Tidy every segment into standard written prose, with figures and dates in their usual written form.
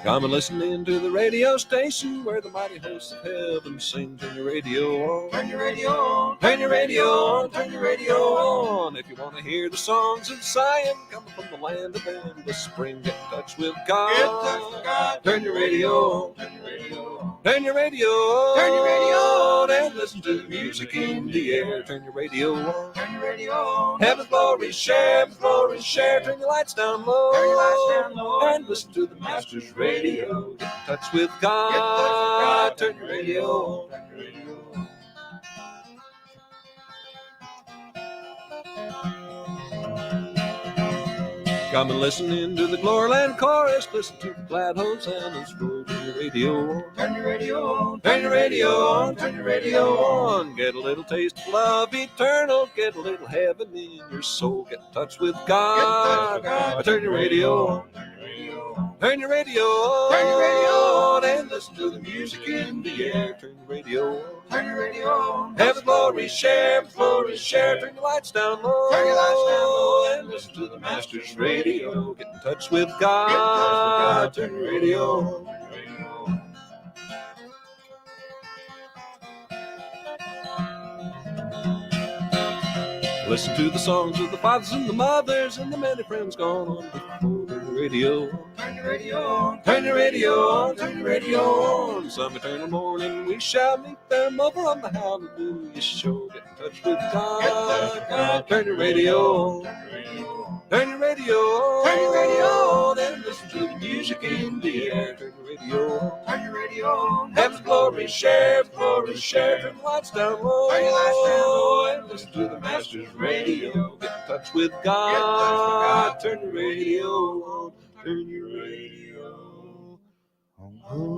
Come and listen in to the radio station where the mighty hosts of heaven sing. Turn your radio on. Turn your radio on. Turn your radio on. Turn your radio on. If you want to hear the songs of Zion coming from the land of endless spring, get in touch with God. Get in touch with God. Turn your radio on. Turn your radio on. Turn your radio on. Turn your radio on. And listen to the music in the air. Turn your radio on. Turn your radio on. Heaven's glory share, heaven's glory share. Turn your lights down low. Turn your lights down low. And listen to the Master's radio. Get in touch with God. Turn your radio on. Turn your radio on. Come and listen in to the Gloryland chorus. Listen to the glad hosannas roll. Turn your radio on. Turn your radio on. Turn your radio on. Turn your radio on. Get a little taste of love eternal. Get a little heaven in your soul. Get in touch with God. Get in touch with God. Turn your radio on. Turn your radio on. Turn your radio on. Turn your radio on. And listen to the music in the air. Turn your radio on. Turn your radio on. Heaven's glory share, heaven's glory share. Turn your lights down low. Turn your lights down low. And listen to the Master's radio. Get in touch with God. Turn your radio on. Turn your radio on. Listen to the songs of the fathers and the mothers and the many friends gone on before. Turn your radio on. Turn your radio on. Turn your radio on. Turn your radio on. Some eternal morning we shall meet them over on the Hallelujah show. Get in touch with God. Get in touch with God. Turn your radio on. Turn your radio on. Turn your radio on. Turn your radio on. And listen to the music in the air. Turn your radio on. Turn your radio on. Heaven's glory share, glory share. Turn the lights down low. Turn your lights down low. And listen to the Master's radio. Get in touch with Get in touch with God. God. Turn your radio on. Turn your radio on.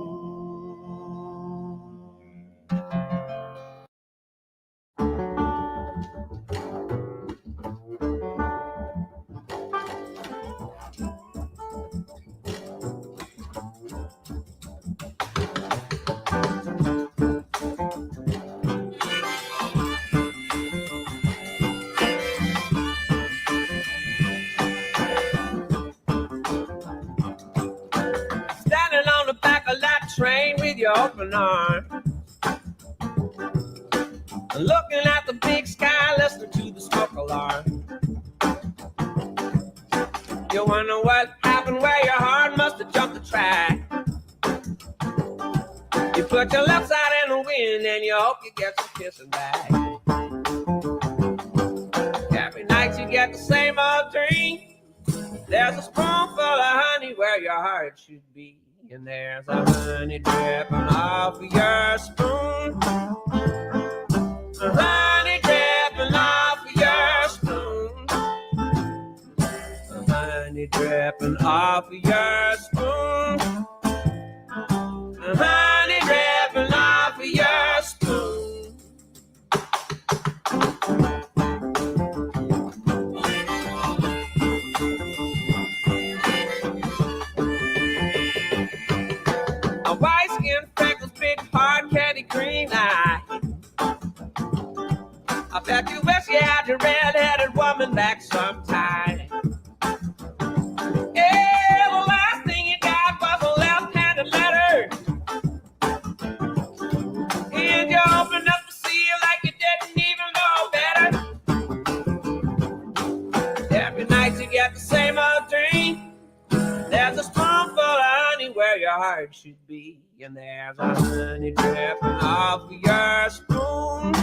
Standing on the back of that train with your open arm, looking at the big sky, listening to the smoke alarm. You wonder what happened, where your heart must have jumped the track. You put your left side in the wind and you hope you get some kissing back. Every night you get the same old dream. There's a spoonful of honey where your heart should be. And there's a honey dripping off of your spoon. A honey dripping off of your spoon. A honey dripping off of your spoon. A honey dripping off of your spoon. A white skin, freckles, big heart, candy green eye. I bet you wish you had your red-headed woman back sometime. Yeah, the last thing you got was a left-handed letter. And you opened up the seal like you didn't even know better. Every night you get the same old dream. There's a spoonful of honey where your heart should be. And there's a honey dripping off of your spoon.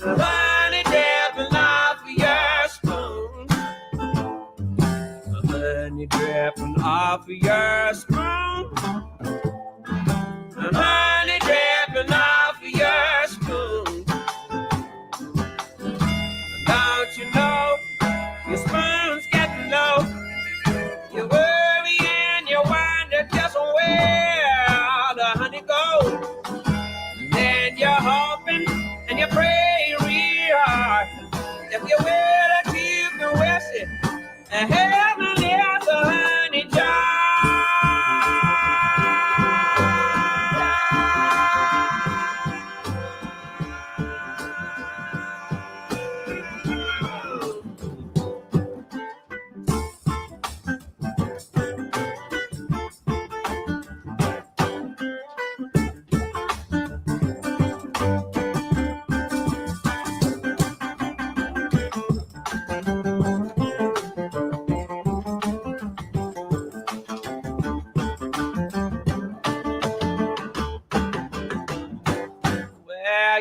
A honey dripping off of your spoon. A honey dripping off of your spoon. A honey dripping off of your spoon. Don't you know your spoon's getting low? You worry and you wonder just where the honey goes. And then you're hoping and you pray real hard. If you will, you can wish it. And heaven is a honey jar.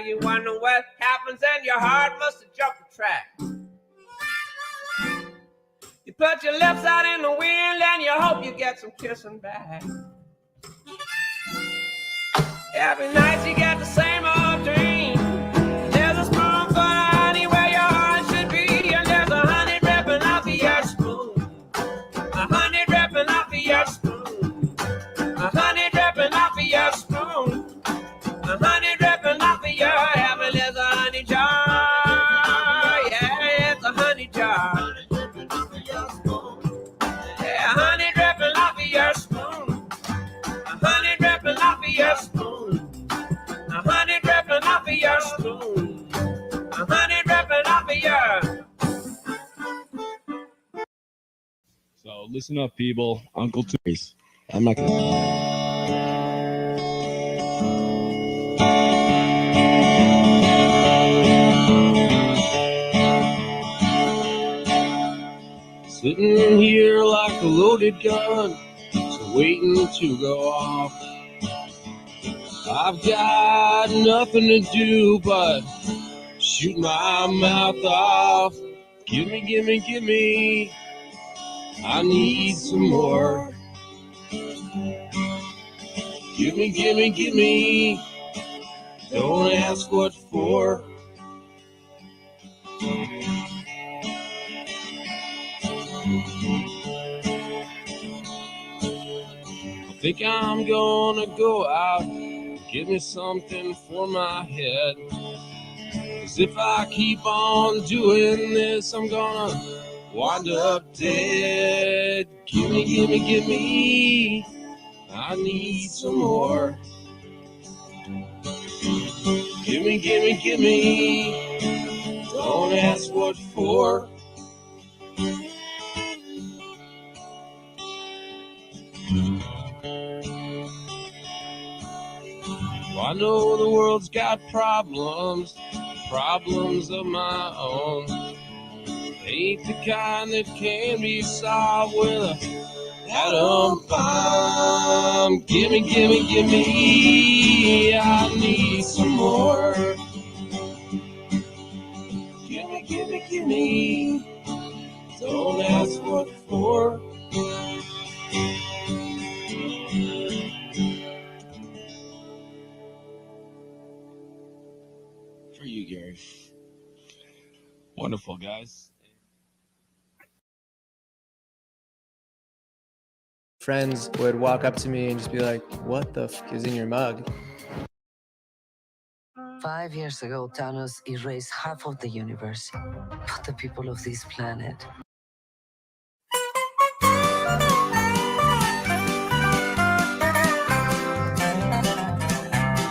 you wonder what happens and your heart must have jumped the track. You put your lips out in the wind and you hope you get some kissing back. Every night you get the same old dream. There's a spoonful of honey where your heart should be, and there's a honey dripping off of your spoon. A honey dripping off of your spoon. A honey dripping off of your spoon. A honey dripping off of your heaven is a honey jar. Yeah, it's a honey jar. Yeah, honey dripping off of your spoon. A honey dripping off of your spoon. A honey dripping off of your spoon. A honey dripping off of your. So listen up, people. Uncle Toots. I'm not gonna. Sitting here like a loaded gun, so waiting to go off. I've got nothing to do but shoot my mouth off. Gimme, gimme, gimme. I need some more. Gimme, gimme, gimme. Don't ask what for. I think I'm gonna go out, give me something for my head. 'Cause if I keep on doing this, I'm gonna wind up dead. Gimme, gimme, gimme. I need some more. Gimme, gimme, gimme. Don't ask what for. Well, I know the world's got problems, problems of my own. Ain't the kind that can be solved with a atom bomb. Gimme, gimme, gimme. I need some more. Gimme, gimme, gimme. Don't ask what for. For you, Gary. Wonderful, guys. Friends would walk up to me and just be like, "What the f is in your mug?" 5 years ago, Thanos erased half of the universe, but the people of this planet.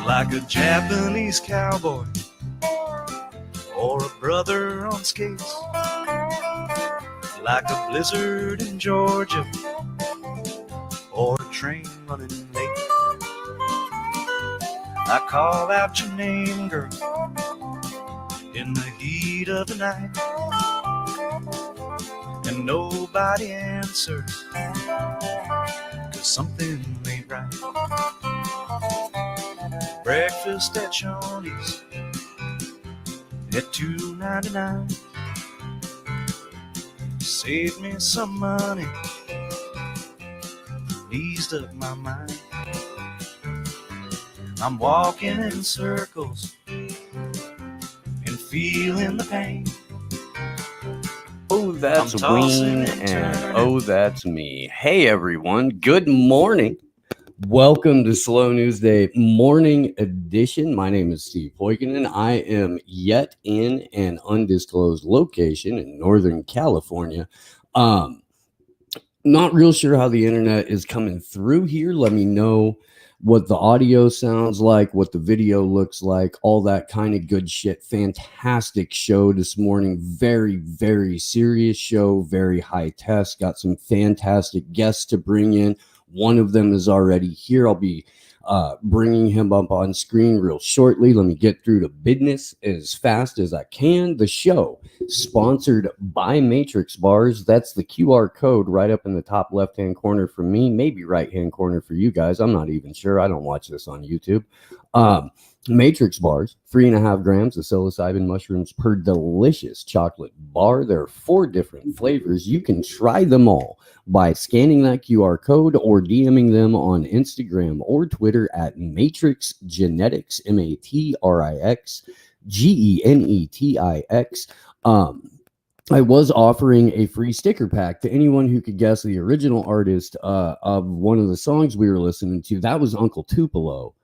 Like a Japanese cowboy or a brother on skates, like a blizzard in Georgia or a train running late. I call out your name, girl, in the heat of the night, and nobody answers, 'cause something ain't right. Breakfast at Shawnee's at $2.99. Saved me some money, eased up my mind. I'm walking in circles and feeling the pain. Oh, that's I'm tossing Ween, and and turning. oh, that's me. Hey, everyone. Good morning. Welcome to Slow News Day Morning Edition. My name is Steve Poikinen. I am yet in an undisclosed location in Northern California. Not real sure how the internet is coming through here. Let me know what the audio sounds like, what the video looks like, all that kind of good shit. Fantastic show this morning. Very, very serious show. Very high test. Got some fantastic guests to bring in. One of them is already here. I'll be bringing him up on screen real shortly. Let me get through the business as fast as I can. The show sponsored by Matrix Bars. That's the QR code right up in the top left-hand corner for me, maybe right-hand corner for you guys. I'm not even sure. I don't watch this on YouTube. Matrix bars, 3.5 grams of psilocybin mushrooms per delicious chocolate bar. There are 4 different flavors. You can try them all by scanning that QR code or DMing them on Instagram or Twitter at Matrix Genetics, MATRIX GENETIX. I was offering a free sticker pack to anyone who could guess the original artist of one of the songs we were listening to. That was Uncle Tupelo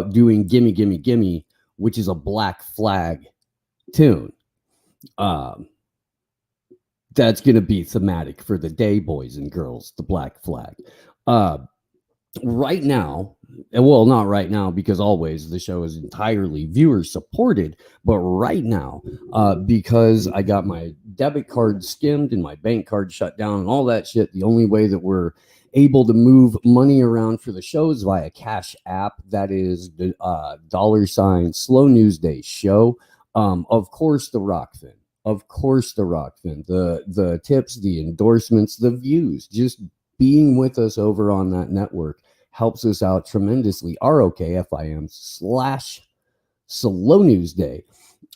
doing Gimme Gimme Gimme, which is a Black Flag tune. That's going to be thematic for the day, boys and girls, the Black Flag. Right now, well, not right now, because always the show is entirely viewer supported, but right now, because I got my debit card skimmed and my bank card shut down and all that shit, the only way that we're able to move money around for the show is via Cash App. That is the $ Slow News Day show. Of course, the Rockfin. Of course, the Rockfin. The tips, the endorsements, the views, just being with us over on that network helps us out tremendously. ROKFIM/Slow News Day.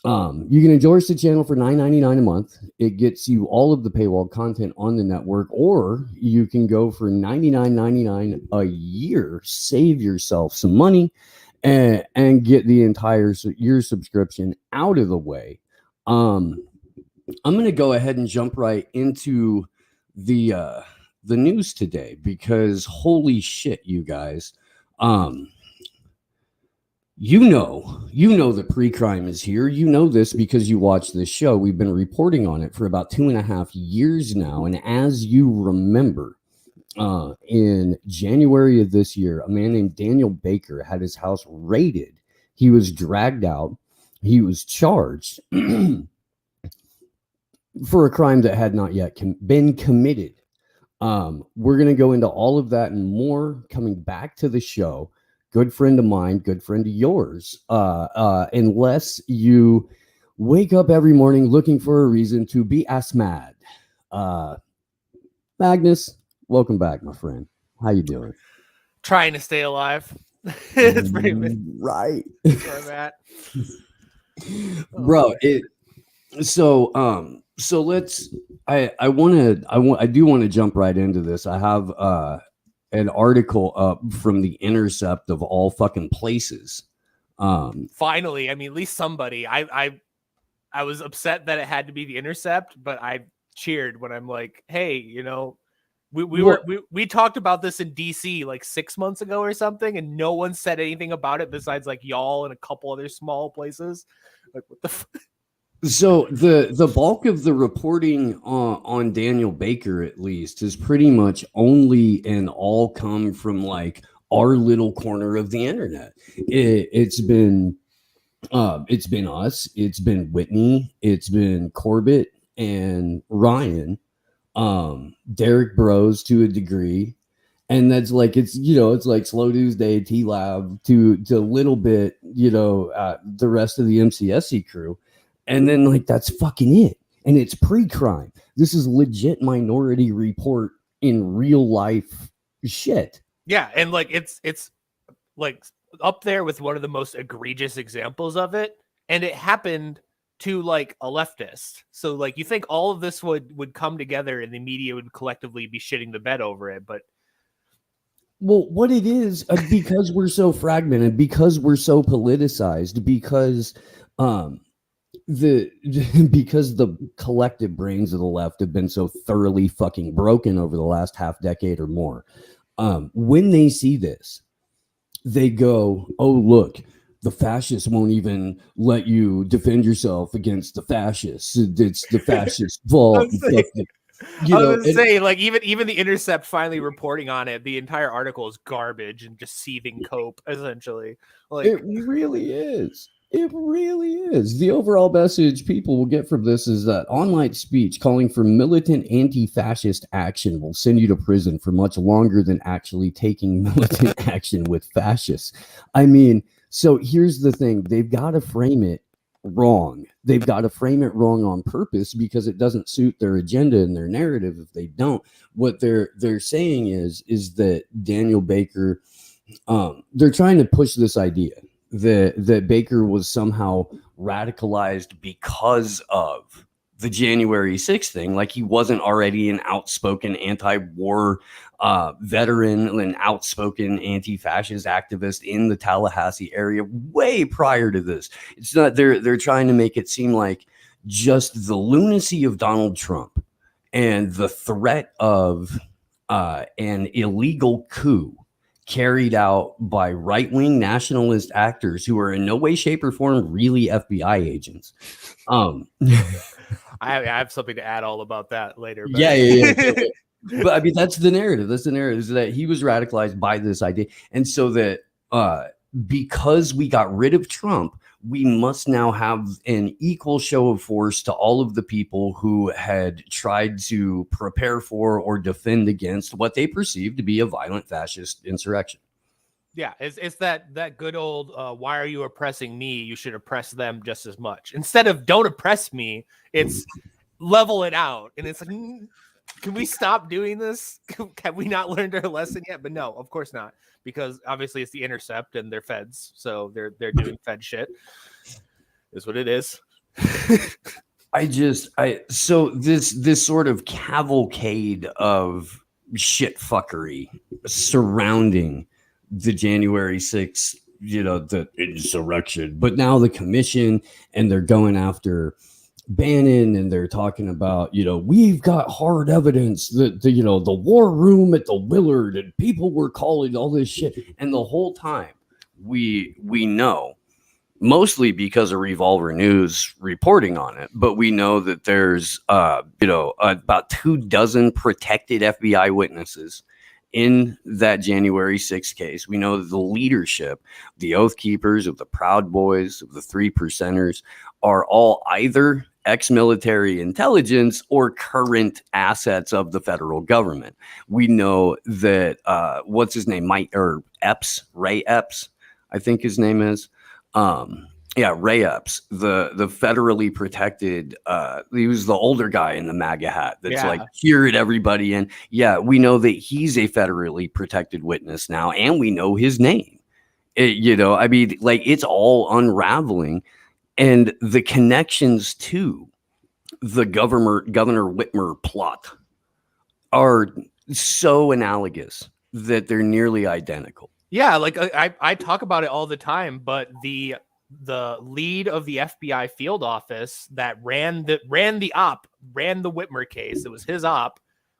You can endorse the channel for $9.99 a month. It gets you all of the paywall content on the network, or you can go for $99.99 a year, save yourself some money, and get the entire year subscription out of the way. I'm going to go ahead and jump right into the news today, because holy shit, you guys. You know that PreCrime is here. You know this because you watch this show. We've been reporting on it for about 2.5 years now. And as you remember, in January of this year, a man named Daniel Baker had his house raided. He was dragged out. He was charged for a crime that had not yet been committed. We're going to go into all of that and more coming back to the show. Good friend of mine, good friend of yours, unless you wake up every morning looking for a reason to be ass mad. Magnus, welcome back, my friend. How you doing? Trying to stay alive. It's pretty right. where I'm at. Bro, so let's I do want to jump right into this. I have an article up from The Intercept of all fucking places. Finally, I mean, at least somebody. I was upset that it had to be The Intercept, but I cheered when I'm like, hey, you know, we talked about this in DC like 6 months ago or something, and no one said anything about it besides like y'all and a couple other small places. Like, what the So the bulk of the reporting on Daniel Baker, at least, has pretty much only and all come from like our little corner of the internet. It's been us, it's been Whitney, it's been Corbett and Ryan, Derek Bros to a degree, and that's like it's like Slow News Day, T Lab to a little bit, the rest of the MCSC crew. And then like that's fucking it. And it's PreCrime. This is legit Minority Report in real life shit. Yeah, and like it's like up there with one of the most egregious examples of it, and it happened to like a leftist. So like you think all of this would come together and the media would collectively be shitting the bed over it, but well, what it is, because we're so fragmented, because we're so politicized, because because the collective brains of the left have been so thoroughly fucking broken over the last half decade or more. When they see this, they go, oh, look, the fascists won't even let you defend yourself against the fascists. It's the fascist fault. I was saying, like, even The Intercept finally reporting on it, the entire article is garbage and just seething cope, essentially. Like, it really is. It really is. The overall message people will get from this is that online speech calling for militant anti-fascist action will send you to prison for much longer than actually taking militant action with fascists. I mean, so here's the thing. They've got to frame it wrong. They've got to frame it wrong on purpose because it doesn't suit their agenda and their narrative if they don't. What they're saying is that Daniel Baker, they're trying to push this idea. that Baker was somehow radicalized because of the January 6th thing. Like he wasn't already an outspoken anti-war veteran, an outspoken anti-fascist activist in the Tallahassee area way prior to this. It's not, they're trying to make it seem like just the lunacy of Donald Trump and the threat of an illegal coup carried out by right-wing nationalist actors who are in no way, shape, or form really FBI agents. I have something to add all about that later. But. Yeah. But I mean, that's the narrative. That's the narrative, is that he was radicalized by this idea. And so that because we got rid of Trump, we must now have an equal show of force to all of the people who had tried to prepare for or defend against what they perceived to be a violent fascist insurrection. Yeah, it's that good old why are you oppressing me? You should oppress them just as much. Instead of don't oppress me, it's level it out. And it's like, can we stop doing this? Have we not learned our lesson yet? But no, of course not, because obviously it's the Intercept and they're feds, so they're doing fed shit. Is what it is. So this sort of cavalcade of shit fuckery surrounding the January 6th, the insurrection, but now the commission, and they're going after Bannon, and they're talking about, we've got hard evidence that the war room at the Willard and people were calling all this shit. And the whole time we know, mostly because of Revolver News reporting on it, but we know that there's, about 24 protected FBI witnesses in that January 6th case. We know that the leadership, the Oath Keepers, of the Proud Boys, of the Three Percenters, are all either ex-military intelligence or current assets of the federal government. We know that, what's his name? Ray Epps, I think his name is. Ray Epps, the federally protected, he was the older guy in the MAGA hat that's like cheered everybody in. Yeah, we know that he's a federally protected witness now, and we know his name. It's all unraveling, and the connections to the Governor Whitmer plot are so analogous that they're nearly identical. Yeah, like I talk about it all the time, but the lead of the FBI field office that ran the Whitmer case, it was his op,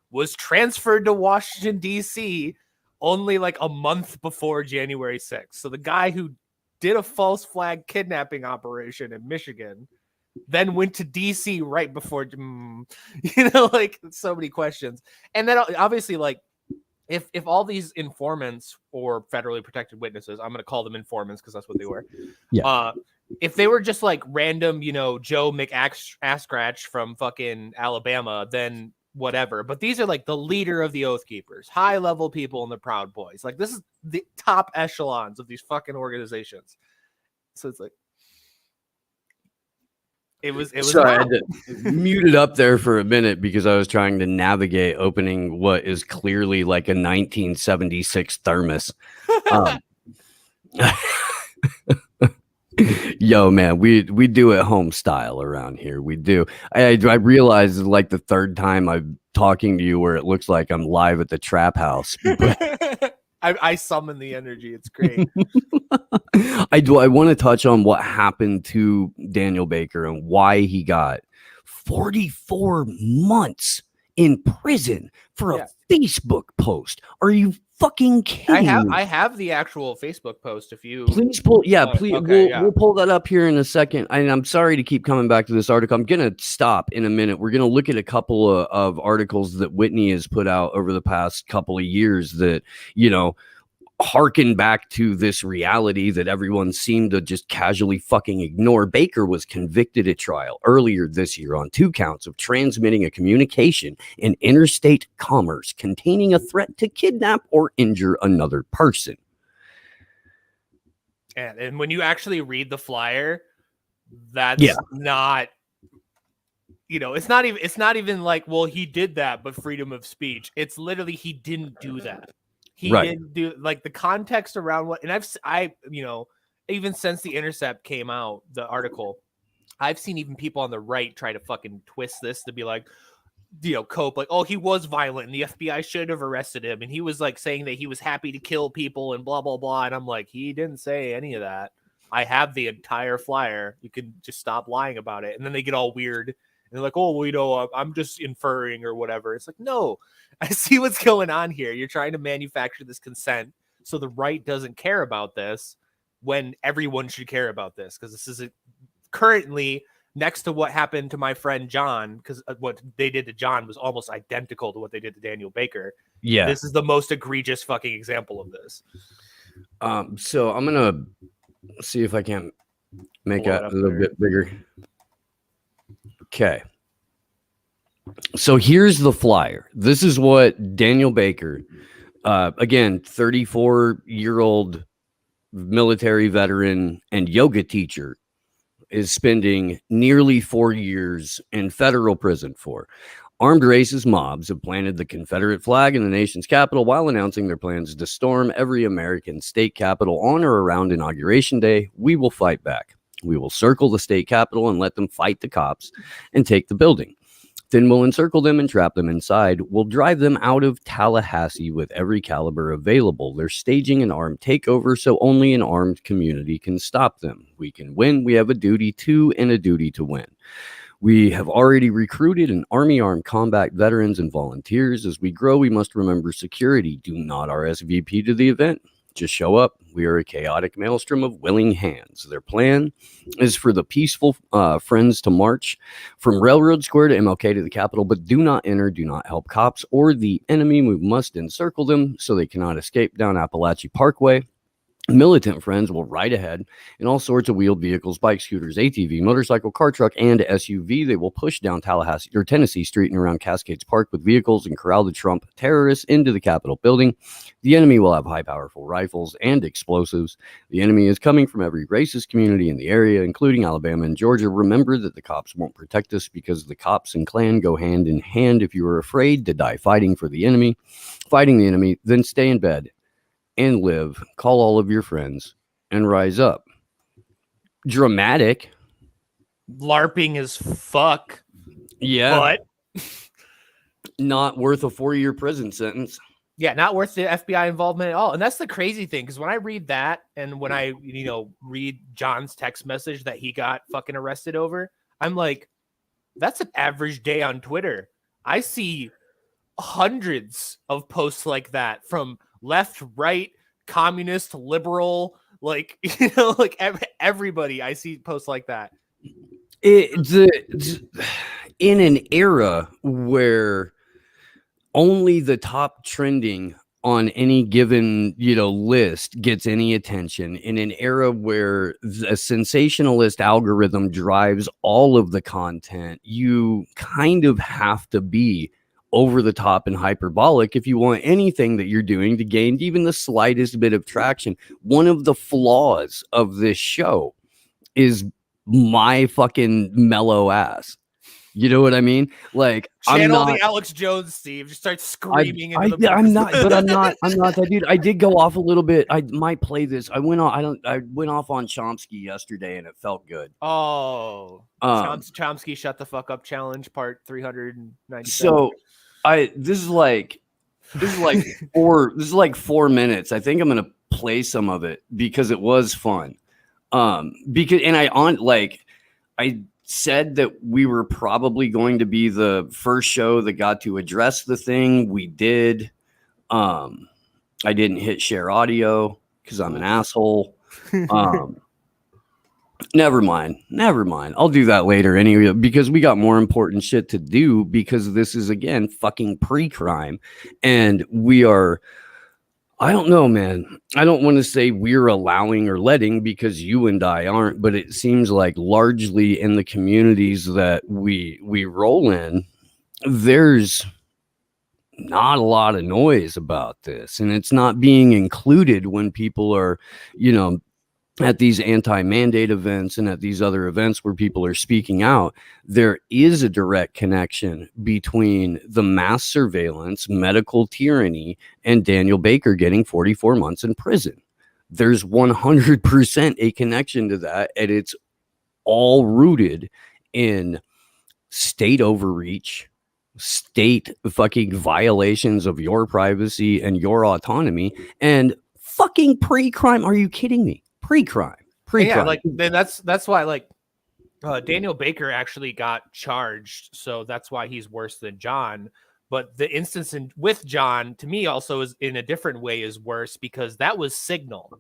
was transferred to Washington, D.C. only like a month before January 6th. So the guy who did a false flag kidnapping operation in Michigan then went to D.C. right before, so many questions. And then obviously, like, if all these informants or federally protected witnesses, I'm going to call them informants because that's what they were. Yeah. If they were just like random, Joe McAscratch from fucking Alabama, then whatever. But these are like the leader of the Oath Keepers, high level people in the Proud Boys. Like, this is the top echelons of these fucking organizations. So it's like, it was. Sorry, I had to mute it up there for a minute because I was trying to navigate opening what is clearly like a 1976 thermos. Yo, man, we do it home style around here. We do. I realize it's like the third time I'm talking to you where it looks like I'm live at the trap house. I summon the energy. It's great. I want to touch on what happened to Daniel Baker and why he got 44 months in prison for a Facebook post. Are you fucking kidding me? I have the actual Facebook post. If you please pull, please, okay, we'll pull that up here in a second. And I'm sorry to keep coming back to this article. I'm gonna stop in a minute. We're gonna look at a couple of articles that Whitney has put out over the past couple of years that harken back to this reality that everyone seemed to just casually fucking ignore. Baker was convicted at trial earlier this year on 2 counts of transmitting a communication in interstate commerce containing a threat to kidnap or injure another person. And when you actually read the flyer, that's not, it's not even like, well, he did that, but freedom of speech. It's literally, he didn't do that. He didn't do, like, the context around what, and even since the Intercept came out, the article, I've seen even people on the right try to fucking twist this to be like, you know, cope like, oh, he was violent and the FBI should have arrested him. And he was like saying that he was happy to kill people and blah, blah, blah. And I'm like, he didn't say any of that. I have the entire flyer. You can just stop lying about it. And then they get all weird. And they're like, oh, well, you know, I'm just inferring or whatever. It's like, no, I see what's going on here. You're trying to manufacture this consent so the right doesn't care about this when everyone should care about this. Because this is currently next to what happened to my friend John, because what they did to John was almost identical to what they did to Daniel Baker. Yeah. This is the most egregious fucking example of this. So I'm going to see if I can make it a little bit bigger. Okay. So here's the flyer. This is what Daniel Baker, again, 34-year-old military veteran and yoga teacher, is spending nearly 4 years in federal prison for. Armed racist mobs have planted the Confederate flag in the nation's capital while announcing their plans to storm every American state capital on or around Inauguration Day. We will fight back. We will circle the state capitol and let them fight the cops and take the building. Then we'll encircle them and trap them inside. We'll drive them out of Tallahassee with every caliber available. They're staging an armed takeover, so only an armed community can stop them. We can win. We have a duty to and a duty to win. We have already recruited an Army armed combat veterans and volunteers. As we grow, we must remember security. Do not RSVP to the event. Just show up. We are a chaotic maelstrom of willing hands. Their plan is for the peaceful friends to march from Railroad Square to MLK to the Capitol, but do not enter, do not help cops or the enemy. We must encircle them so they cannot escape down Appalachia Parkway. Militant friends will ride ahead in all sorts of wheeled vehicles, bikes, scooters, ATV, motorcycle, car, truck, and SUV. They will push down Tallahassee or Tennessee Street and around Cascades Park with vehicles and corral the Trump terrorists into the Capitol building. The enemy will have high powerful rifles and explosives. The enemy is coming from every racist community in the area, including Alabama and Georgia. Remember that the cops won't protect us because the cops and Klan go hand in hand. If you are afraid to die fighting the enemy, then stay in bed and live. Call all of your friends and rise up. Dramatic. LARPing as fuck. Yeah. But not worth a 4-year prison sentence. Yeah, not worth the FBI involvement at all. And that's the crazy thing, because when I read that and when I, you know, read John's text message that he got fucking arrested over, I'm like, that's an average day on Twitter. I see hundreds of posts like that from left, right, communist, liberal, like, you know, like everybody. I see posts like that. It's in an era where only the top trending on any given, you know, list gets any attention, in an era where a sensationalist algorithm drives all of the content, you kind of have to be over the top and hyperbolic if you want anything that you're doing to gain even the slightest bit of traction. One of the flaws of this show is my fucking mellow ass. You know what I mean? Like, Channel the Alex Jones, Steve. Just start screaming. I'm not that dude. I did go off a little bit. I might play this. I went off on Chomsky yesterday, and it felt good. Oh, Chomsky shut the fuck up challenge part 397. So, this is like 4 minutes. I think I'm gonna play some of it because it was fun. I said that we were probably going to be the first show that got to address the thing. We did. I didn't hit share audio because I'm an asshole. Never mind. I'll do that later anyway, because we got more important shit to do, because this is, again, fucking pre-crime. And we are, I don't know, man. I don't want to say we're allowing or letting, because you and I aren't, but it seems like largely in the communities that we roll in, there's not a lot of noise about this. And it's not being included when people are, you know, at these anti-mandate events and at these other events where people are speaking out. There is a direct connection between the mass surveillance, medical tyranny, and Daniel Baker getting 44 months in prison. there's 100% a connection to that, and it's all rooted in state overreach, state fucking violations of your privacy and your autonomy, and fucking pre-crime. Are you kidding me? Pre-crime. Yeah, like then that's why like Daniel Baker actually got charged, so that's why he's worse than John. But the instance with John, to me, also is in a different way is worse because that was Signal.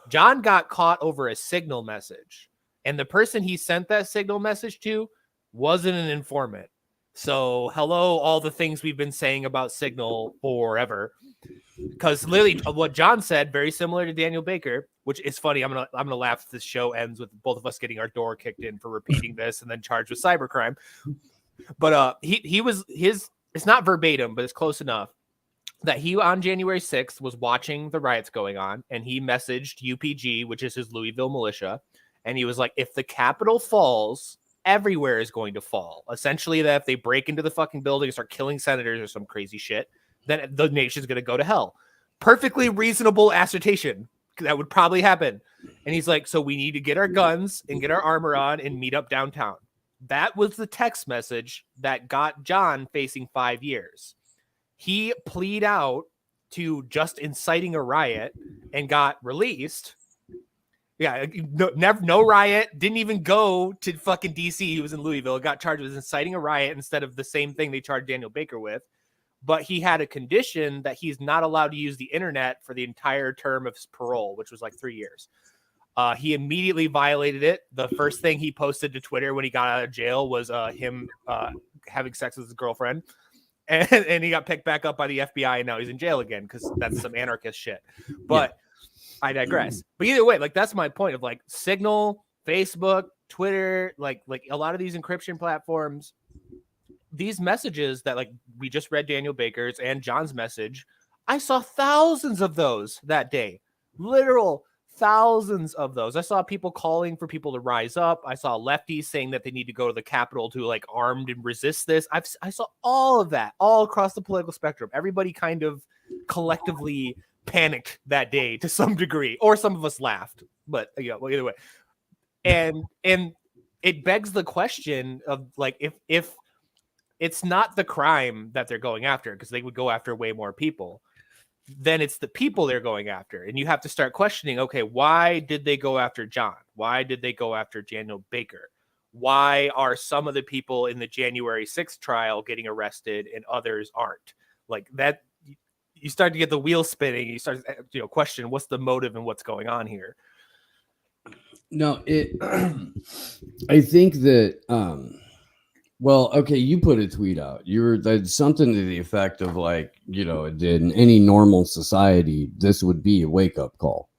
John got caught over a Signal message, and the person he sent that Signal message to wasn't an informant. So hello, all the things we've been saying about Signal forever. Because literally what John said, very similar to Daniel Baker, which is funny. I'm gonna laugh if this show ends with both of us getting our door kicked in for repeating this and then charged with cybercrime. But he was his. It's not verbatim, but it's close enough that he on January 6th was watching the riots going on, and he messaged UPG, which is his Louisville militia, and he was like, "If the Capitol falls, everywhere is going to fall." Essentially, that if they break into the fucking building and start killing senators or some crazy shit, then the nation's going to go to hell. Perfectly reasonable assertion that would probably happen. And he's like, so we need to get our guns and get our armor on and meet up downtown. That was the text message that got John facing 5 years. He pleaded out to just inciting a riot and got released. Yeah, no riot. Didn't even go to fucking DC. He was in Louisville. Got charged with inciting a riot instead of the same thing they charged Daniel Baker with. But he had a condition that he's not allowed to use the internet for the entire term of his parole, which was like 3 years. He immediately violated it. The first thing he posted to Twitter when he got out of jail was him having sex with his girlfriend. And he got picked back up by the FBI, and now he's in jail again because that's some anarchist shit. But I digress. But either way, like that's my point of like Signal, Facebook, Twitter, like a lot of these encryption platforms, these messages that like we just read Daniel Baker's and John's message, I saw thousands of those that day. Literal thousands of those. I saw people calling for people to rise up. I saw lefties saying that they need to go to the Capitol to like armed and resist this. I saw all of that all across the political spectrum. Everybody kind of collectively panicked that day to some degree, or some of us laughed, but well, either way. And it begs the question of like, if it's not the crime that they're going after, because they would go after way more people, then it's the people they're going after. And you have to start questioning, okay, why did they go after John? Why did they go after Daniel Baker? Why are some of the people in the January 6th trial getting arrested and others aren't? Like that, you start to get the wheel spinning. You start to question what's the motive and what's going on here. No, I think that, well, okay, you put a tweet out. That's something to the effect of like, in any normal society, this would be a wake up call.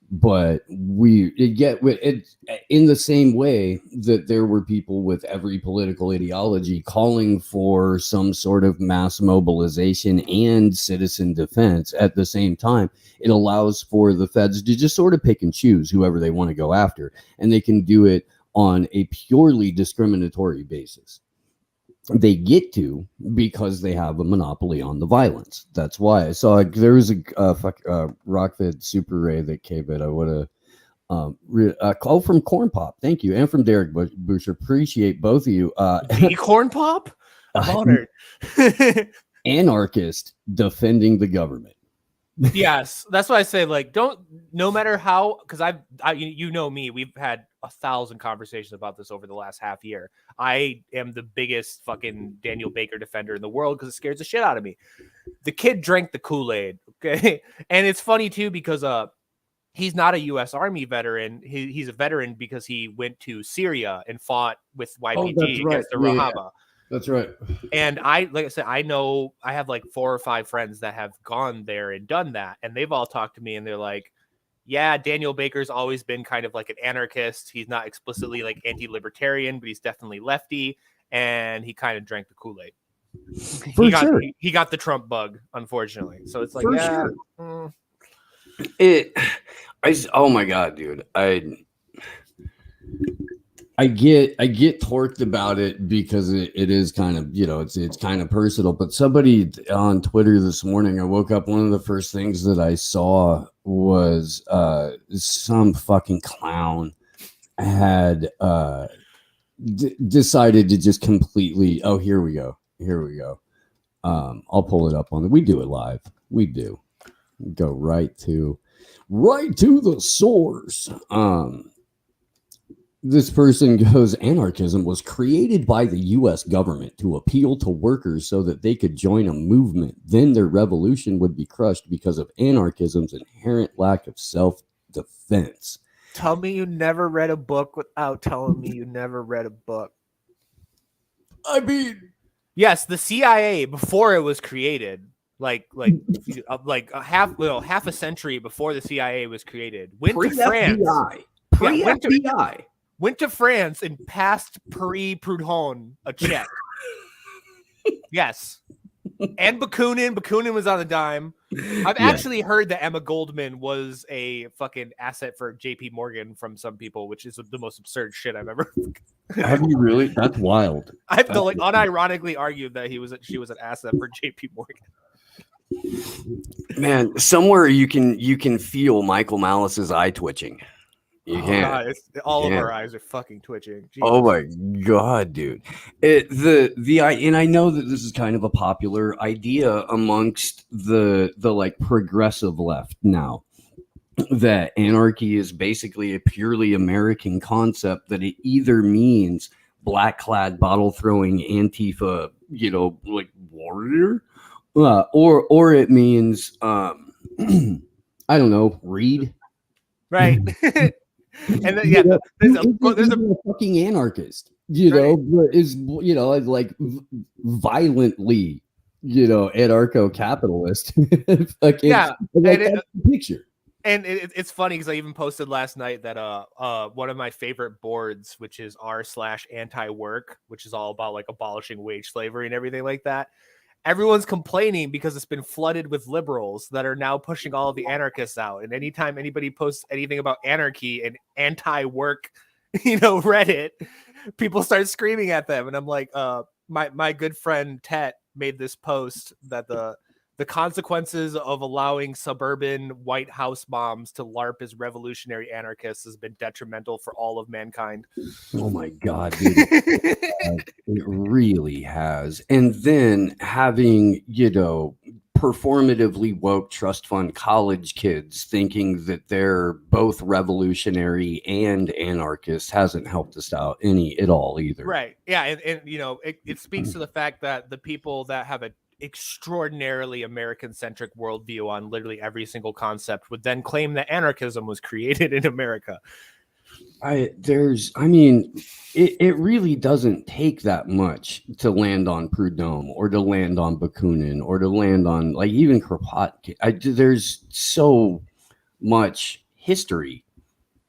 But it in the same way that there were people with every political ideology calling for some sort of mass mobilization and citizen defense at the same time. It allows for the feds to just sort of pick and choose whoever they want to go after, and they can do it on a purely discriminatory basis. They get to because they have a monopoly on the violence. That's why I saw there was a Rockfed Super Ray that came in. I would have call from Corn Pop. Thank you, and from Derek Bush. Appreciate both of you. Corn Pop, I'm honored. Anarchist defending the government. Yes, that's why I say like no matter how, because I you know me, we've had 1,000 conversations about this over the last half year. I am the biggest fucking Daniel Baker defender in the world because it scares the shit out of me. The kid drank the Kool-Aid, okay, and it's funny too because he's not a U.S. Army veteran. He's a veteran because he went to Syria and fought with YPG against the Rahaba. Yeah. That's right. And like I said, I have like 4 or 5 friends that have gone there and done that. And they've all talked to me and they're like, yeah, Daniel Baker's always been kind of like an anarchist. He's not explicitly like anti-libertarian, but he's definitely lefty. And he kind of drank the Kool-Aid. He got the Trump bug, unfortunately. So it's like, oh my God, dude. I get torqued about it because it is kind of, it's kind of personal. But somebody on Twitter this morning, I woke up, one of the first things that I saw was some fucking clown had decided to just completely. Oh, here we go. I'll pull it up on. We do it live. We do go right to the source. This person goes, anarchism was created by the U.S. government to appeal to workers so that they could join a movement. Then their revolution would be crushed because of anarchism's inherent lack of self-defense. Tell me you never read a book without telling me you never read a book. I mean, yes, the CIA, before it was created, like half a century before the CIA was created, went to France. Pre-FBI. Went to France and passed Proudhon a check. Yes. And Bakunin was on the dime. I've actually heard that Emma Goldman was a fucking asset for JP Morgan from some people, which is the most absurd shit I've ever. Have you really? That's wild. I've unironically argued that she was an asset for JP Morgan. Man, somewhere you can feel Michael Malice's eye twitching. You can't. God, all of our eyes are fucking twitching. Jesus. Oh my God, dude! And I know that this is kind of a popular idea amongst the like progressive left now, that anarchy is basically a purely American concept. That it either means black clad, bottle throwing Antifa, like warrior, or it means I don't know, Reed, right? And then, there's a fucking anarchist, but is like violently, anarcho-capitalist. Yeah, like that's the picture. And it's funny because I even posted last night that one of my favorite boards, which is r/anti-work, which is all about like abolishing wage slavery and everything like that. Everyone's complaining because it's been flooded with liberals that are now pushing all of the anarchists out. And anytime anybody posts anything about anarchy and anti-work, Reddit, people start screaming at them. And I'm like, my good friend Tet made this post that the consequences of allowing suburban white house moms to LARP as revolutionary anarchists has been detrimental for all of mankind. Oh my God, dude. It really has. And then having, performatively woke trust fund college kids thinking that they're both revolutionary and anarchist hasn't helped us out any at all either. Right. Yeah. And it speaks to the fact that the people that have an extraordinarily American-centric worldview on literally every single concept would then claim that anarchism was created in America. It really doesn't take that much to land on Proudhon or to land on Bakunin or to land on like even Kropotkin. There's so much history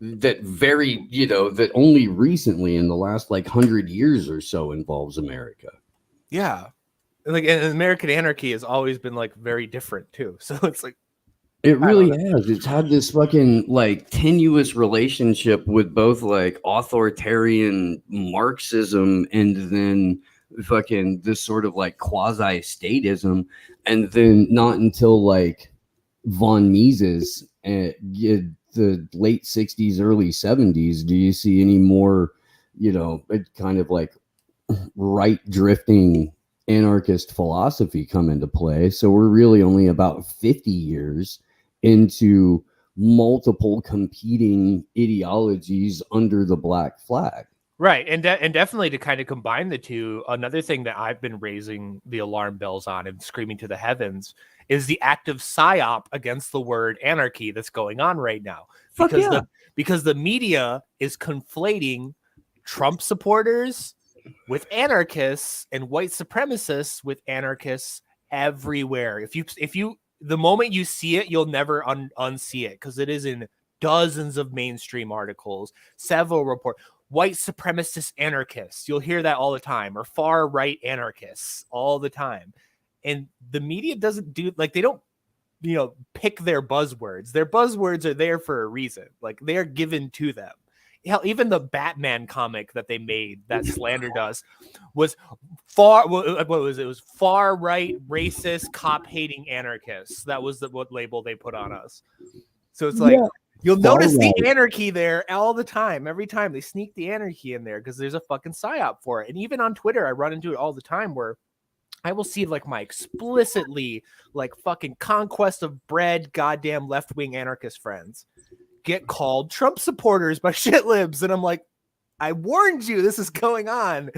that that only recently in the last 100 years or so involves America. Yeah. Like, and American anarchy has always been very different too. So it's like, it really has. It's had this fucking tenuous relationship with both authoritarian Marxism and then fucking this sort of quasi statism, and then not until von Mises the late 60s, early 70s do you see any more kind of right drifting anarchist philosophy come into play. So we're really only about 50 years into multiple competing ideologies under the black flag. Right. And definitely to kind of combine the two, another thing that I've been raising the alarm bells on and screaming to the heavens is the active psyop against the word anarchy that's going on right now. Because the media is conflating Trump supporters with anarchists and white supremacists with anarchists everywhere. If you the moment you see it, you'll never unsee it, because it is in dozens of mainstream articles, several reports. White supremacist anarchists, you'll hear that all the time, or far right anarchists all the time. And the media doesn't do they don't pick their buzzwords. Their buzzwords are there for a reason. They are given to them. Hell, even the Batman comic that they made that slandered us was far right, racist, cop hating anarchists. That was what label they put on us. So it's like you'll notice Far the right. anarchy there all the time. Every time they sneak the anarchy in there because there's a fucking psyop for it. And even on Twitter, I run into it all the time where I will see like my explicitly like fucking conquest of bread, goddamn left-wing anarchist friends get called Trump supporters by shit libs. And I'm like, I warned you, this is going on.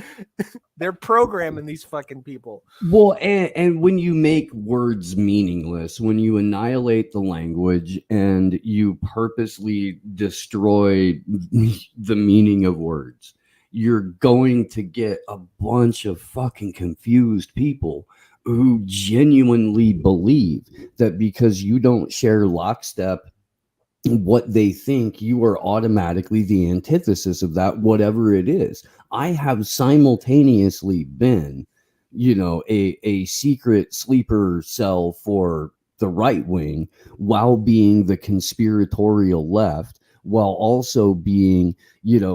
They're programming these fucking people. Well, and when you make words meaningless, when you annihilate the language and you purposely destroy the meaning of words, you're going to get a bunch of fucking confused people who genuinely believe that because you don't share lockstep what they think, you are automatically the antithesis of that, whatever it is. I have simultaneously been, a secret sleeper cell for the right wing while being the conspiratorial left, while also being,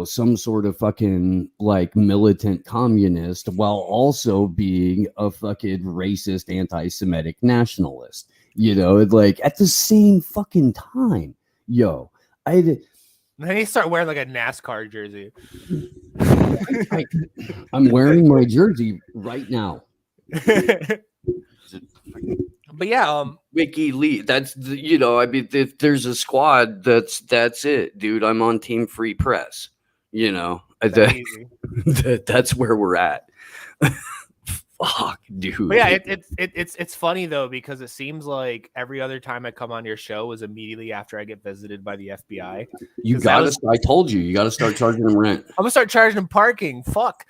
some sort of fucking like militant communist, while also being a fucking racist, anti-Semitic nationalist, like at the same fucking time. Yo, then you start wearing like a NASCAR jersey. I'm wearing my jersey right now. But yeah, Wiki Lee. That's if there's a squad, that's it, dude. I'm on Team Free Press. That's where we're at. Fuck, dude. But yeah, it's funny though because it seems like every other time I come on your show is immediately after I get visited by the FBI. I told you gotta start charging them rent. I'm gonna start charging them parking. Fuck.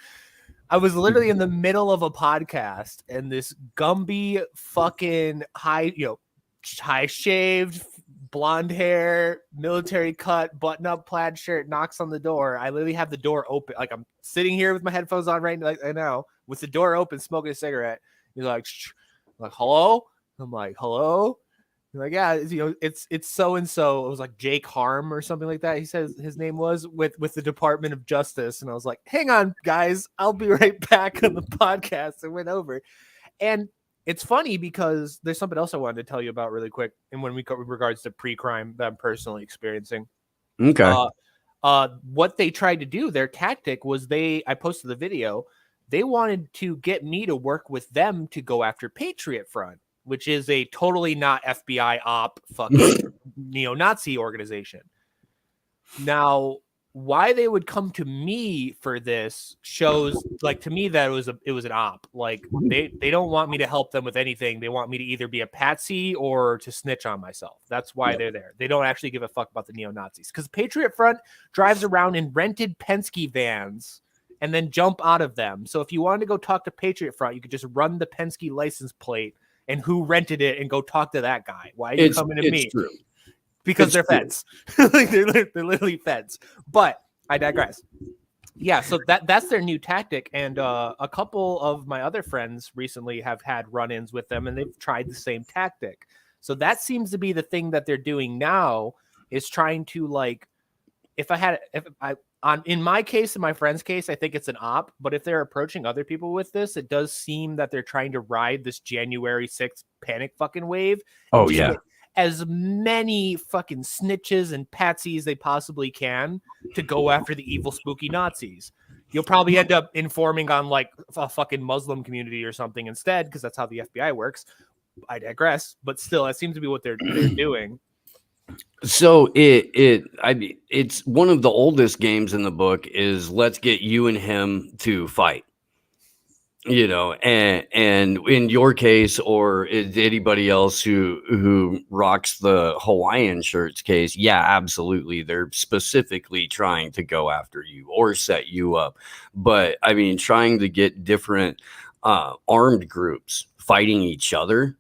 I was literally in the middle of a podcast and this Gumby fucking high shaved, blonde hair, military cut, button up plaid shirt knocks on the door. I literally have the door open. Like I'm sitting here with my headphones on right now with the door open, smoking a cigarette. He's like, shh. I'm like, hello? I'm like, hello? He's like, yeah, it's so and so. It was like Jake Harm or something like that. He says his name was with the Department of Justice. And I was like, hang on, guys, I'll be right back on the podcast. And went over. And it's funny because there's something else I wanted to tell you about really quick. And when we go with regards to PreCrime that I'm personally experiencing. Okay. What they tried to do, their tactic was I posted the video. They wanted to get me to work with them to go after Patriot Front, which is a totally not FBI op fucking neo-Nazi organization. Now, why they would come to me for this shows like to me that it was an op. Like they don't want me to help them with anything. They want me to either be a patsy or to snitch on myself. That's why they're there. They don't actually give a fuck about the neo-Nazis because Patriot Front drives around in rented Penske vans and then jump out of them. So if you wanted to go talk to Patriot Front, you could just run the Penske license plate and who rented it and go talk to that guy. Why are you coming to me? True. Because they're feds. Like they're literally feds. But I digress. Yeah, so that's their new tactic. And a couple of my other friends recently have had run-ins with them and they've tried the same tactic. So that seems to be the thing that they're doing now is trying to like, in my case, in my friend's case, I think it's an op. But if they're approaching other people with this, it does seem that they're trying to ride this January 6th panic fucking wave. Oh, yeah. As many fucking snitches and patsies they possibly can to go after the evil, spooky Nazis. You'll probably end up informing on like a fucking Muslim community or something instead, because that's how the FBI works. I digress, but still, that seems to be what they're doing. So it's one of the oldest games in the book is let's get you and him to fight. And in your case, or anybody else who rocks the Hawaiian shirts case, yeah, absolutely. They're specifically trying to go after you or set you up. But I mean, trying to get different armed groups fighting each other.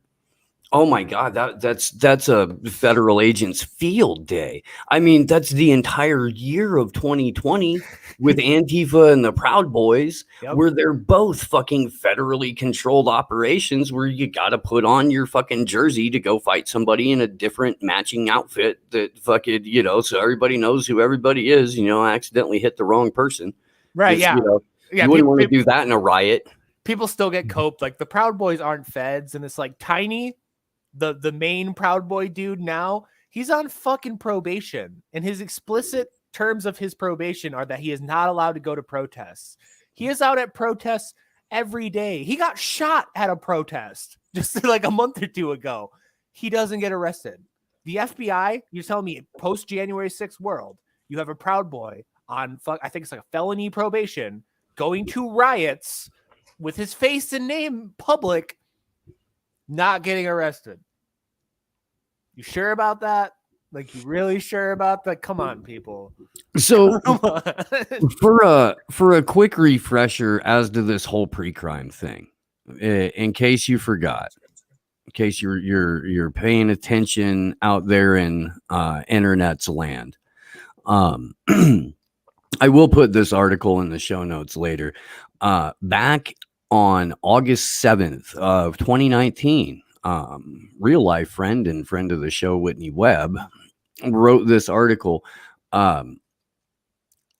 Oh my God, that's a federal agent's field day. I mean, that's the entire year of 2020 with Antifa and the Proud Boys, where they're both fucking federally controlled operations where you got to put on your fucking jersey to go fight somebody in a different matching outfit that fucking, so everybody knows who everybody is, I accidentally hit the wrong person. Right, yeah. You wouldn't want to do that in a riot. People still get coped. Like the Proud Boys aren't feds, and it's like Tiny, the main Proud Boy dude now, He's on fucking probation, and his explicit terms of his probation are that he is not allowed to go to protests. He is out at protests every day. He got shot at a protest just like a month or two ago. He doesn't get arrested. The FBI, you're telling me post January 6th world, you have a Proud Boy on I think it's like a felony probation going to riots with his face and name public, not getting arrested. You sure about that? Like, you really sure about that? Come on, people. So for a quick refresher as to this whole pre-crime thing, in case you forgot, in case you're paying attention out there in internet's land, I will put this article in the show notes later. Back on August 7th of 2019, real life friend and friend of the show, Whitney Webb, wrote this article. So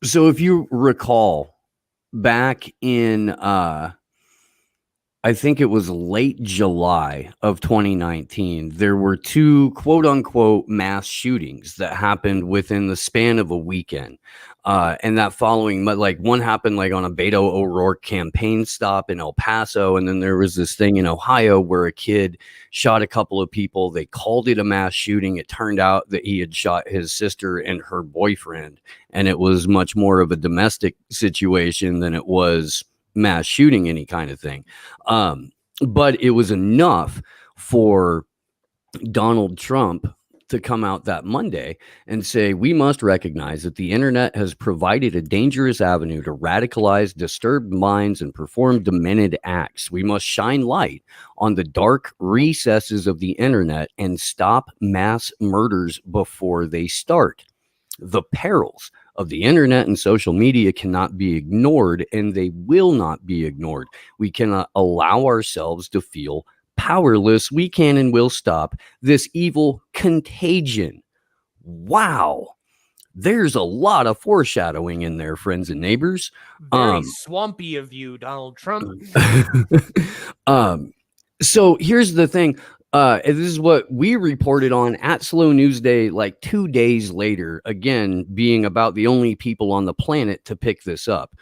if you recall, back in I think it was late July of 2019, there were two quote unquote mass shootings that happened within the span of a weekend. And that following, like, one happened like on a Beto O'Rourke campaign stop in El Paso. And then there was this thing in Ohio where a kid shot a couple of people. They called it a mass shooting. It turned out that he had shot his sister and her boyfriend. And it was much more of a domestic situation than it was mass shooting, any kind of thing. But it was enough for Donald Trump to come out that Monday and say, we must recognize that the internet has provided a dangerous avenue to radicalize disturbed minds and perform demented acts. We must shine light on the dark recesses of the internet and stop mass murders before they start. The perils of the internet and social media cannot be ignored, and they will not be ignored. We cannot allow ourselves to feel powerless. We can and will stop this evil contagion. Wow. There's a lot of foreshadowing in there, friends and neighbors. Very swampy of you, Donald Trump. So here's the thing. This is what we reported on at Slow News Day, like 2 days later, again, being about the only people on the planet to pick this up.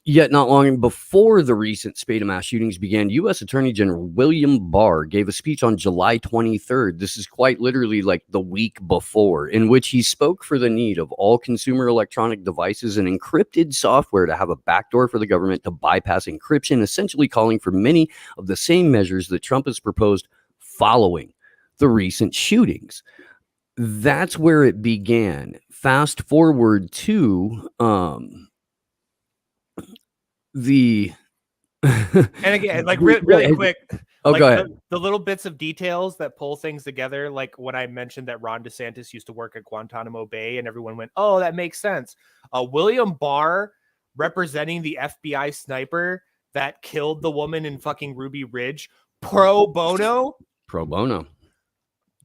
Yet not long before the recent spate of mass shootings began, U.S. Attorney General William Barr gave a speech on July 23rd. This is quite literally like the week before, in which he spoke for the need of all consumer electronic devices and encrypted software to have a backdoor for the government to bypass encryption, essentially calling for many of the same measures that Trump has proposed following the recent shootings. That's where it began. Fast forward to and again, like really quick, go like ahead. The little bits of details that pull things together, like when I mentioned that Ron DeSantis used to work at Guantanamo Bay and everyone went, oh, that makes sense. William Barr representing the FBI sniper that killed the woman in fucking Ruby Ridge pro bono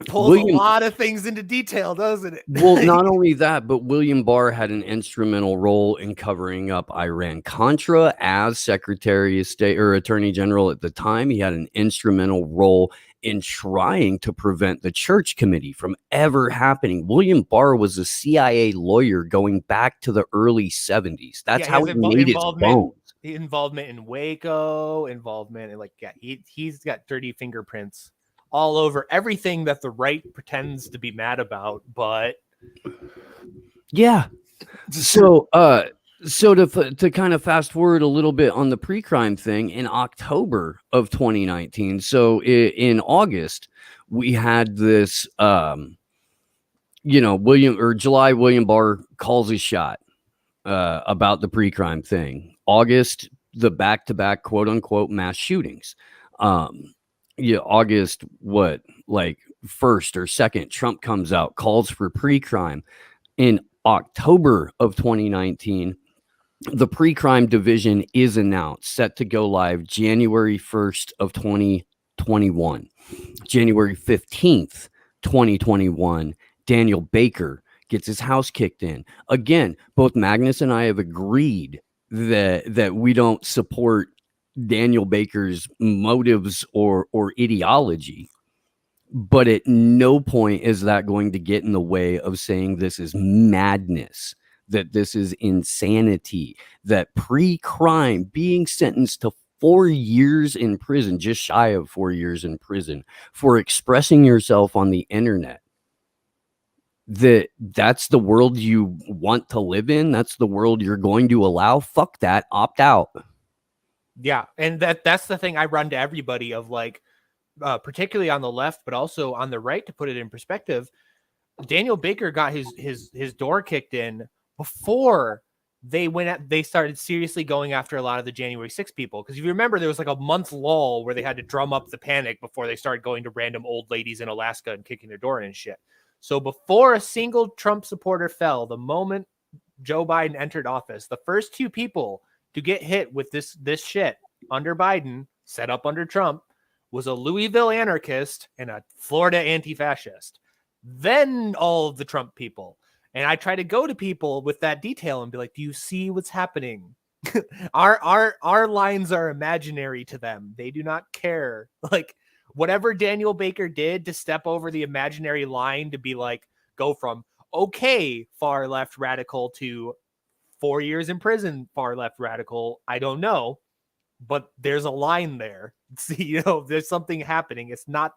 pulls a lot of things into detail, doesn't it? Well, not only that, but William Barr had an instrumental role in covering up Iran-Contra as Secretary of State or Attorney General at the time. He had an instrumental role in trying to prevent the Church Committee from ever happening. William Barr was a CIA lawyer going back to the early 70s. That's how he made his bones. Involvement in Waco, involvement in he's got dirty fingerprints all over everything that the right pretends to be mad about, but yeah. So to kind of fast forward a little bit on the pre-crime thing, in October of 2019, so in August, we had this, William Barr calls his shot about the pre-crime thing. August, the back-to-back quote unquote mass shootings. August, 1st or 2nd, Trump comes out, calls for pre-crime. In October of 2019, the pre-crime division is announced, set to go live January 1st of 2021. January 15th, 2021, Daniel Baker gets his house kicked in. Again, both Magnus and I have agreed that we don't support Daniel Baker's motives or ideology, But at no point is that going to get in the way of saying this is madness, that this is insanity, that pre-crime being sentenced to 4 years in prison, just shy of 4 years in prison, for expressing yourself on the internet. That's the world you want to live in. That's the world you're going to allow. Fuck that. Opt out. Yeah, and that's the thing I run to everybody of, like, particularly on the left, but also on the right, to put it in perspective. Daniel Baker got his door kicked in before they started seriously going after a lot of the January 6 people. Because if you remember, there was like a month lull where they had to drum up the panic before they started going to random old ladies in Alaska and kicking their door in and shit. So before a single Trump supporter fell, the moment Joe Biden entered office, the first 2 people to get hit with this shit under Biden, set up under Trump, was a Louisville anarchist and a Florida anti-fascist. Then all of the Trump people. And I try to go to people with that detail and be like, do you see what's happening? our lines are imaginary to them. They do not care. Like, whatever Daniel Baker did to step over the imaginary line to be like, go from okay far left radical to 4 years in prison far left radical, I don't know, but there's a line there. See, there's something happening. It's not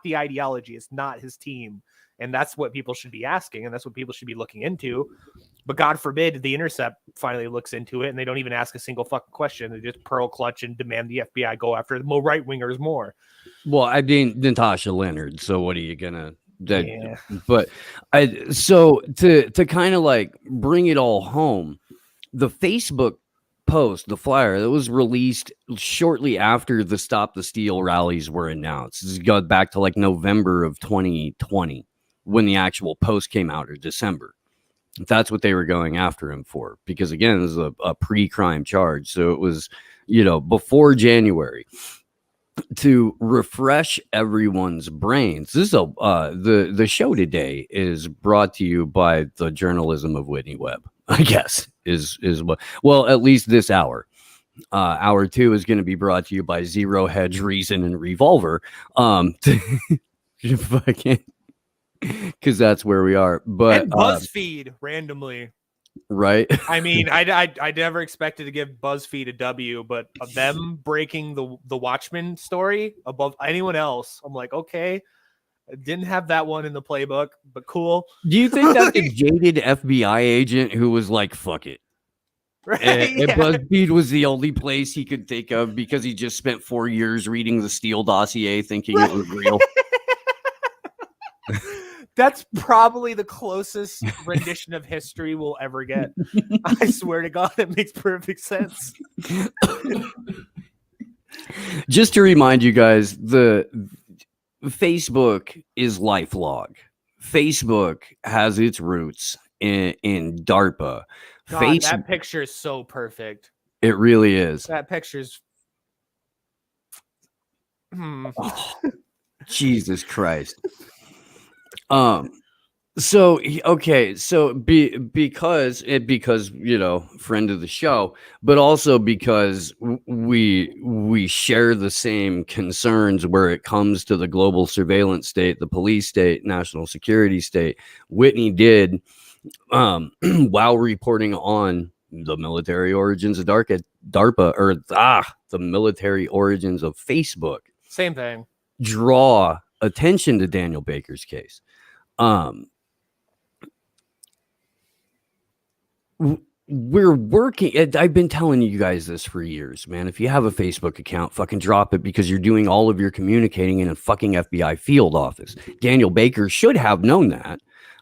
the ideology. It's not his team. And that's what people should be asking. And that's what people should be looking into. But God forbid The Intercept finally looks into it and they don't even ask a single fucking question. They just pearl clutch and demand the FBI go after the more right wingers more. Well, I mean, Natasha Leonard. So what are you gonna? Yeah. But so to kind of like bring it all home, the Facebook post, the flyer that was released shortly after the Stop the Steal rallies were announced. This goes back to like November of 2020 when the actual post came out, or December. That's what they were going after him for, because again, this is a pre-crime charge. So it was, before January. To refresh everyone's brains, this is the show today is brought to you by the journalism of Whitney Webb, I guess is what, well, at least this hour. Hour 2 is going to be brought to you by Zero Hedge, Reason, and Revolver. Because that's where we are. But and BuzzFeed randomly. Right. I mean, I never expected to give BuzzFeed a W, but of them breaking the Watchmen story above anyone else, I'm like, okay, I didn't have that one in the playbook, but cool. Do you think that's a jaded FBI agent who was like, fuck it? Right, and BuzzFeed was the only place he could think of because he just spent 4 years reading the Steele dossier thinking it was real. That's probably the closest rendition of history we'll ever get. I swear to God, it makes perfect sense. Just to remind you guys, the Facebook is lifelog. Facebook has its roots in DARPA. God, that picture is so perfect. It really is. That picture's... Oh, Jesus Christ. So okay, so because friend of the show, but also because we share the same concerns where it comes to the global surveillance state, the police state, national security state. Whitney did while reporting on the military origins of DARPA, or the military origins of Facebook. Same thing. Draw attention to Daniel Baker's case. We're working. I've been telling you guys this for years, man. If you have a Facebook account, fucking drop it, because you're doing all of your communicating in a fucking FBI field office. Daniel Baker should have known that.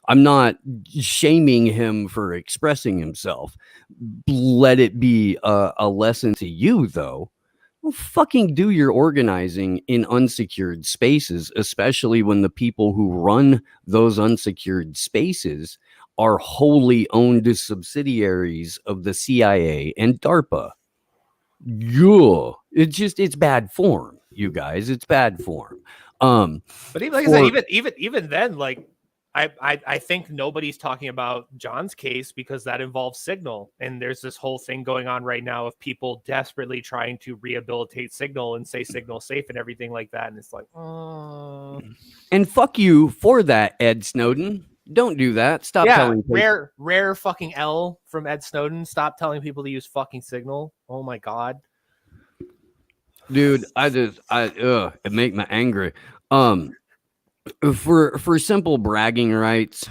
I'm not shaming him for expressing himself. Let it be a lesson to you, though. Well, fucking do your organizing in unsecured spaces, especially when the people who run those unsecured spaces are wholly owned subsidiaries of the CIA and DARPA. Yeah, it's bad form, you guys. It's bad form. But even like I said, even then, like, I think nobody's talking about John's case because that involves Signal. And there's this whole thing going on right now of people desperately trying to rehabilitate Signal and say Signal's safe and everything like that. And it's like, And fuck you for that, Ed Snowden. Don't do that. Stop telling people. Rare fucking L from Ed Snowden. Stop telling people to use fucking Signal. Oh my God. Dude, it make me angry. For simple bragging rights,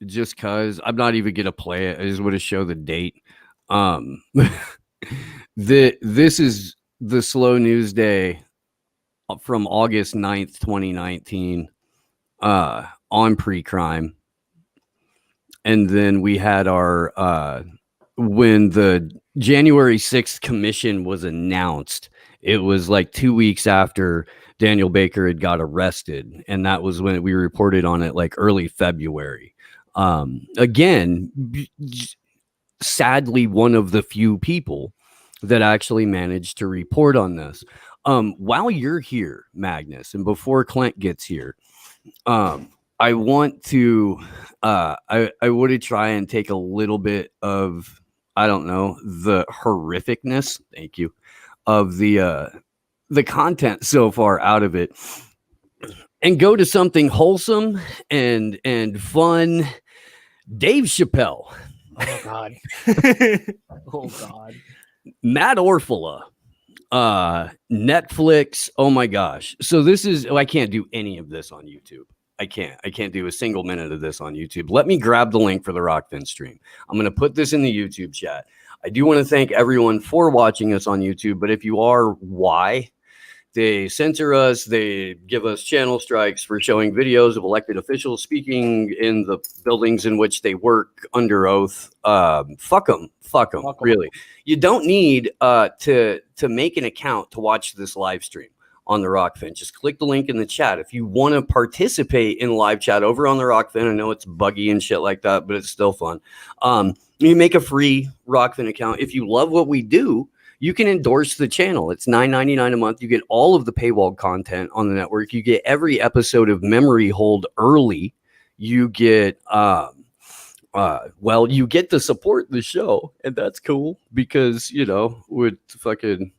just cause I'm not even gonna play it. I just want to show the date. This is the slow news day from August 9th, 2019, on PreCrime. And then we had our when the January 6th commission was announced, it was like 2 weeks after Daniel Baker had got arrested. And that was when we reported on it like early February. Again, sadly, one of the few people that actually managed to report on this. While you're here, Magnus, and before Clint gets here, I want to I want to try and take a little bit of, I don't know, the horrificness, thank you, of the content so far out of it and go to something wholesome and fun. Dave Chappelle. Oh God. Oh God. Matt Orfala. Netflix. Oh my gosh. So this is, I can't do any of this on YouTube. I can't do a single minute of this on YouTube. Let me grab the link for the Rockfin stream. I'm going to put this in the YouTube chat. I do want to thank everyone for watching us on YouTube, but if you are, why? They censor us. They give us channel strikes for showing videos of elected officials speaking in the buildings in which they work under oath. Fuck them. Really. You don't need to make an account to watch this live stream on the Rockfin. Just click the link in the chat. If you want to participate in live chat over on the Rockfin, I know it's buggy and shit like that, but it's still fun. You make a free Rockfin account. If you love what we do, you can endorse the channel. It's $9.99 a month. You get all of the paywall content on the network. You get every episode of Memory Hold early. You get, you get to support the show, and that's cool because, you know, we'd fucking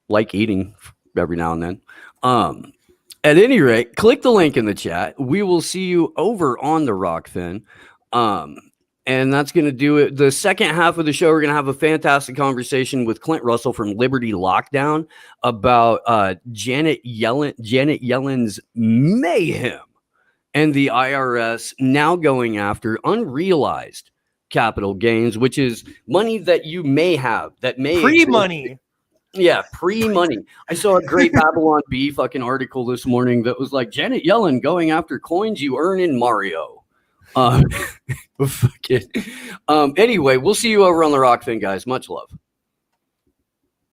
like eating every now and then. At any rate, click the link in the chat. We will see you over on the Rockfin. And that's going to do it. The second half of the show, we're going to have a fantastic conversation with Clint Russell from Liberty Lockdown about Janet Yellen's mayhem and the IRS now going after unrealized capital gains, which is money that you may have that may pre-money. Yeah, pre-money. I saw a great Babylon Bee fucking article this morning that was like Janet Yellen going after coins you earn in Mario. Anyway, we'll see you over on the Rockfin, guys. Much love.